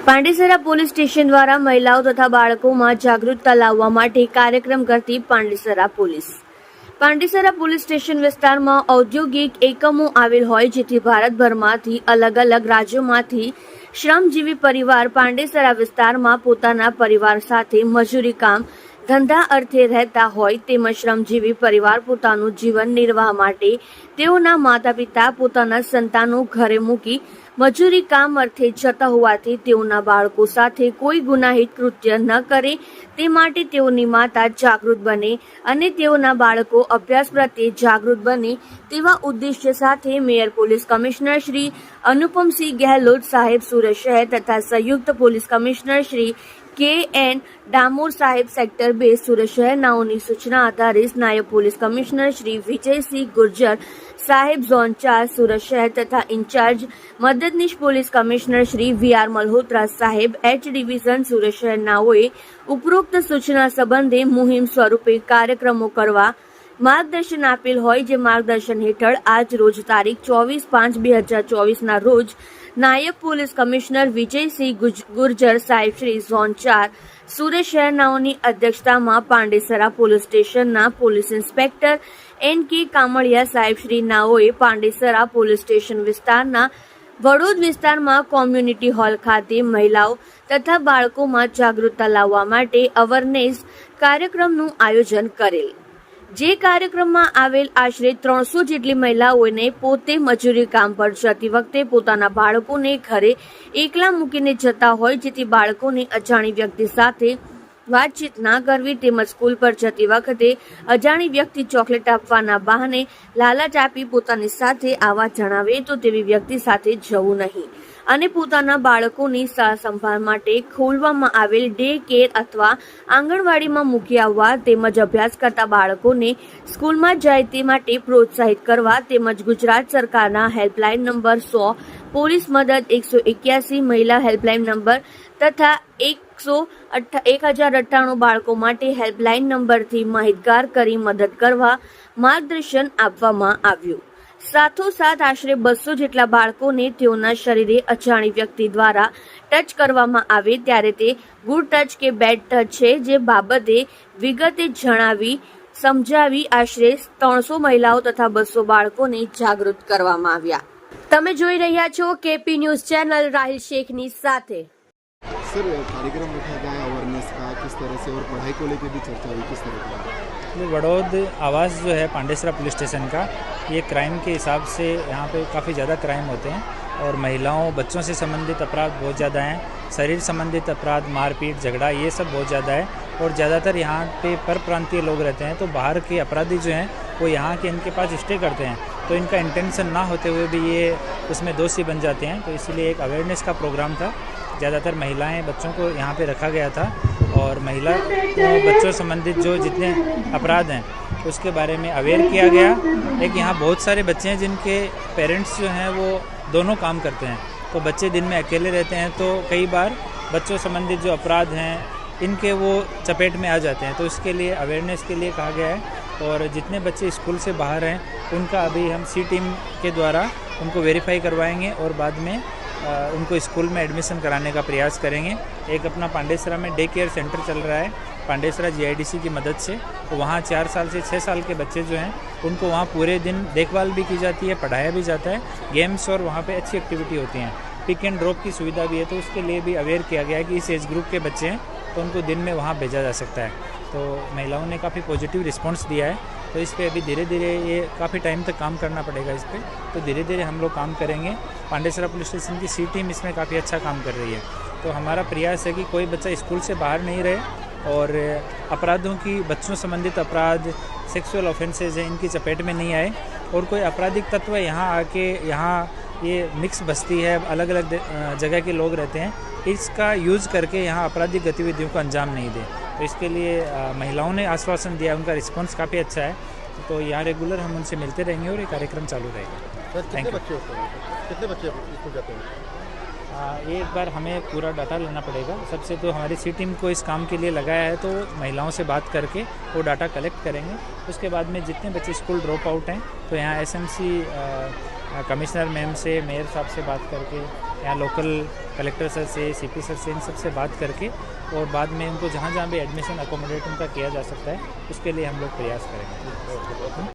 Pandesara police station દ્વારા મહિલાઓ તથા બાળકોમાં જાગૃતતા લાવવા માટે કાર્યક્રમ કરતી પાંડેસરા પોલીસ સ્ટેશન વિસ્તારમાં ઔદ્યોગિક એકમો આવેલ હોય, જેથી ભારતભરમાંથી અલગ અલગ રાજ્યોમાંથી શ્રમજીવી પરિવાર પાંડેસરા વિસ્તારમાં પોતાના પરિવાર સાથે મજૂરી કામ ધંધા અર્થે રહેતા હોય, તેમજ શ્રમજીવી પરિવાર પોતાનું જીવન નિર્વાહ માટે તેઓના માતા પિતા પોતાના સંતાનો ઘરે મૂકી મજૂરી કામ અર્થે જતા હોવાથી તેઓના બાળકો સાથે કોઈ ગુનાહિત કૃત્ય ન કરે તે માટે તેઓની માતા જાગૃત બને અને તેઓના બાળકો અભ્યાસ પ્રત્યે જાગૃત બને તેવા ઉદ્દેશ્ય સાથે mayor police commissioner Shri Anupamsinh Gehlot સાહેબ સુરત શહેર તથા સંયુક્ત police commissioner Shri KN Damor સાહેબ સેક્ટર 2 સુરત શહેરનાઓની સૂચના આધારે નાયબ પોલીસ કમિશનર શ્રી વિજયસિંહ ગુર્જર સાહેબ ઝોન 4 સુરત શહેર તથા ઇન્ચાર્જ મદદનીશ police commissioner Shri VR Malhotra સાહેબ H ડિવિઝન સુરત શહેરનાઓએ ઉપરોક્ત સૂચના સંબંધે મુહિમ સ્વરૂપે કાર્યક્રમો કરવા માર્ગદર્શન આપેલ હોય, જે માર્ગદર્શન હેઠળ આજ રોજ તારીખ 24/5/2024 ના રોજ નાયબ પોલીસ કમિશનર વિજયસિંહ ગુર્જર સાહેબ શ્રી ઝોન 4 સુરત શહેરનાઓની અધ્યક્ષતામાં પાંડેસરા પોલીસ સ્ટેશનના પોલીસ ઇન્સ્પેક્ટર NK કામળિયા સાહેબ શ્રી નાઓએ પાંડેસરા પોલીસ સ્ટેશન વિસ્તારના વડોદ વિસ્તારમાં કોમ્યુનિટી હોલ ખાતે મહિલાઓ તથા બાળકોમાં જાગૃતતા લાવવા માટે અવેરનેસ કાર્યક્રમનું આયોજન કરેલ, જે કાર્યક્રમમાં આવેલ આશરે 300 જેટલી મહિલાઓને પોતે મજૂરી કામ પર જતી વખતે પોતાના બાળકોને ઘરે એકલા મૂકીને જતા હોય, જેથી બાળકોને અજાણી વ્યક્તિ સાથે વાતચીત ના કરવી તેમજ સ્કૂલ પર જતી વખતે અજાણી વ્યક્તિ ચોકલેટ આપવાના બહાને લાલચ આપી પોતાની સાથે આવવા જણાવે તો તેવી વ્યક્તિ સાથે જવું નહીં અને પોતાના બાળકોની સંભાળ માટે ખોલવામાં આવેલ ડે કેર અથવા આંગણવાડીમાં મૂકી આવવા તેમજ અભ્યાસ કરતા બાળકોને સ્કૂલમાં જાય તે માટે પ્રોત્સાહિત કરવા તેમજ ગુજરાત સરકારના હેલ્પલાઇન નંબર 100 પોલીસ મદદ 181 મહિલા હેલ્પલાઇન નંબર તથા 1098 બાળકો માટે હેલ્પલાઇન નંબરથી માહિતગાર કરી મદદ કરવા માર્ગદર્શન આપવામાં આવ્યું. સાથોસાથ આશરે 200 જેટલા બાળકોને તેઓના શરીરે અજાણી વ્યક્તિ દ્વારા ટચ કરવામાં આવે ત્યારે તે ગુડ ટચ કે બેડ ટચ છે, જે બાબતે વિગતે જણાવી સમજાવી આશરે 300 મહિલાઓ તથા 200 બાળકોને જાગૃત કરવામાં આવ્યા. તમે જોઈ રહ્યા છો KP ન્યૂઝ ચેનલ રાહિલ શેખની સાથે. सर, कार्यक्रम रखा गया अवेयरनेस का किस तरह से और पढ़ाई को लेकर भी चर्चा हुई, किस तरह का? वडोद आवास जो है पांडेसरा पुलिस स्टेशन का, ये क्राइम के हिसाब से यहाँ पे काफ़ी ज़्यादा क्राइम होते हैं और महिलाओं बच्चों से संबंधित अपराध बहुत ज़्यादा हैं, शरीर संबंधित अपराध मारपीट झगड़ा ये सब बहुत ज़्यादा है और ज़्यादातर यहाँ पे पर प्रांतीय लोग रहते हैं, तो बाहर के अपराधी जो हैं वो यहाँ के इनके पास स्टे करते हैं, तो इनका इंटेंशन ना होते हुए भी ये उसमें दोषी बन जाते हैं. तो इसलिए एक अवेयरनेस का प्रोग्राम था, ज़्यादातर महिलाएं बच्चों को यहाँ पे रखा गया था और महिला बच्चों संबंधित जो जितने अपराध हैं उसके बारे में अवेयर किया गया. एक यहाँ बहुत सारे बच्चे हैं जिनके पेरेंट्स जो हैं वो दोनों काम करते हैं, तो बच्चे दिन में अकेले रहते हैं, तो कई बार बच्चों संबंधित जो अपराध हैं इनके वो चपेट में आ जाते हैं, तो इसके लिए अवेयरनेस के लिए कहा गया है. और जितने बच्चे स्कूल से बाहर हैं उनका अभी हम C टीम के द्वारा उनको वेरीफाई करवाएंगे और बाद में उनको स्कूल में एडमिशन कराने का प्रयास करेंगे. एक अपना पांडेसरा में डे केयर सेंटर चल रहा है पांडेसरा GIDC की मदद से, तो वहाँ 4 साल से 6 साल के बच्चे जो हैं उनको वहाँ पूरे दिन देखभाल भी की जाती है, पढ़ाया भी जाता है, गेम्स और वहाँ पे अच्छी एक्टिविटी होती हैं, पिक एंड ड्रॉप की सुविधा भी है, तो उसके लिए भी अवेयर किया गया है कि इस एज ग्रुप के बच्चे हैं तो उनको दिन में वहाँ भेजा जा सकता है. तो महिलाओं ने काफ़ी पॉजिटिव रिस्पॉन्स दिया है, तो इस पर अभी धीरे धीरे ये काफ़ी टाइम तक काम करना पड़ेगा इस पर, तो धीरे धीरे हम लोग काम करेंगे. पांडेसरा पुलिस स्टेशन की C टीम इसमें काफ़ी अच्छा काम कर रही है, तो हमारा प्रयास है कि कोई बच्चा स्कूल से बाहर नहीं रहे और अपराधों की बच्चों संबंधित अपराध सेक्सुअल ऑफेंसेज हैं इनकी चपेट में नहीं आए और कोई आपराधिक तत्व यहाँ आके यहाँ ये मिक्स बस्ती है, अलग अलग जगह के लोग रहते हैं, इसका यूज़ करके यहाँ आपराधिक गतिविधियों को अंजाम नहीं दे. तो इसके लिए महिलाओं ने आश्वासन दिया, उनका रिस्पांस काफ़ी अच्छा है, तो यहाँ रेगुलर हम उनसे मिलते रहेंगे और ये कार्यक्रम चालू रहेगा. कितने बच्चे होते हैं, कितने बच्चे स्कूल जाते हैं? एक बार हमें पूरा डाटा लेना पड़ेगा. सबसे तो हमारी C टीम को इस काम के लिए लगाया है, तो महिलाओं से बात करके वो डाटा कलेक्ट करेंगे. उसके बाद में जितने बच्चे स्कूल ड्रॉप आउट हैं तो यहाँ SMC कमिश्नर मैम से मेयर साहब से बात करके यहाँ लोकल कलेक्टर सर से, सीपी सर से, इन सब से बात करके और बाद में इनको जहाँ जहाँ भी एडमिशन अकोमोडेट उनका किया जा सकता है उसके लिए हम लोग प्रयास करेंगे।